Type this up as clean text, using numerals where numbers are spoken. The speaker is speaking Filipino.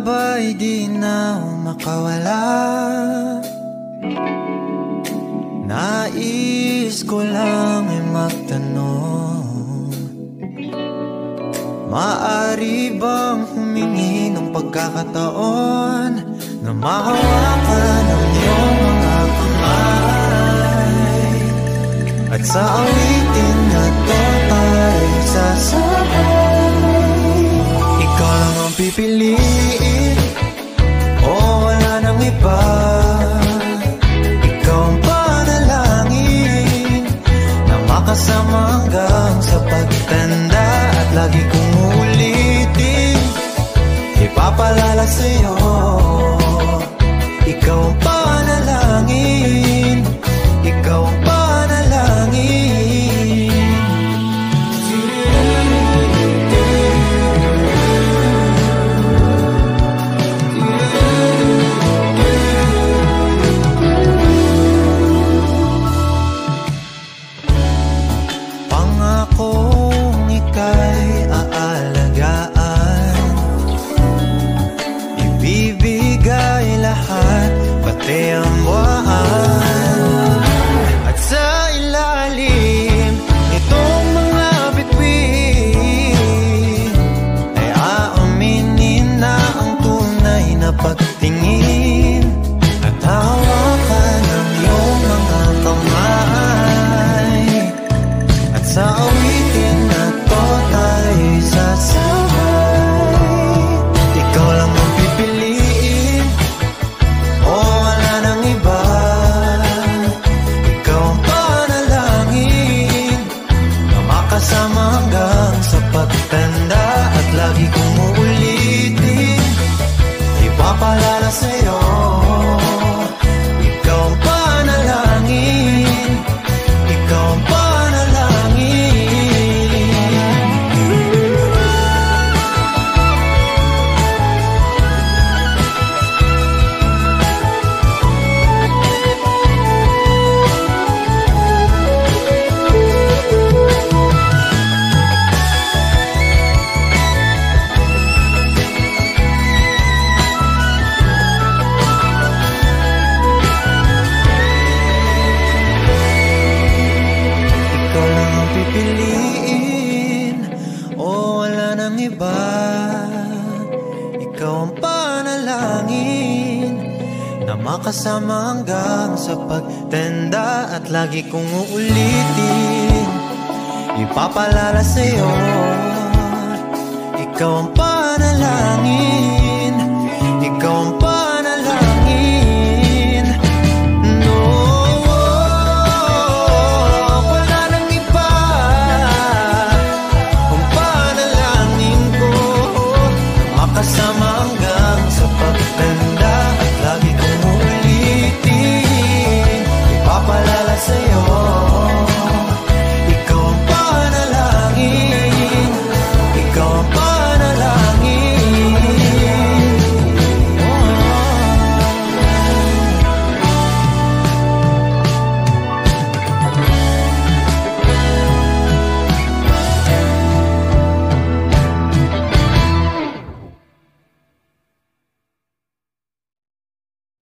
ba'y di na makawala? Nais ko lang ay magtanong, maaari bang humingi ng pagkakataon na mahawakan ang iyong mga kamay, at sa awitin na to tayo sasabay? Ikaw lang ang pipiliin, o wala nang iba. Ikaw ang panalangin na makasama hanggang sa pagtanda, at lagi kong uulitin, ipapalala sa'yo. Ikaw ang panalangin, ikaw ang panalangin. Pangakong ika'y aalagaan, ibibigay lahat, pati ang buwan. At sa ilalim nitong mga bituin ay aaminin na ang tunay na pagtingin, at hawakan ang iyong mga kamay, at sa awitin na to tayo'y sasabay. Ikaw lang ang pipiliin, o wala nang iba. Ikaw ang panalangin na makasama hanggang sa pagtanda, at lagi kong uulitin, ipapalala sa'yo. Ikaw ang panalangin, ikaw ang panalangin. Ikaw lang ang pipiliin, o wala nang iba. Ikaw ang panalangin na makasama hanggang sa pagtanda, at lagi kong uulitin, ipapalala sa'yo. Ikaw ang panalangin.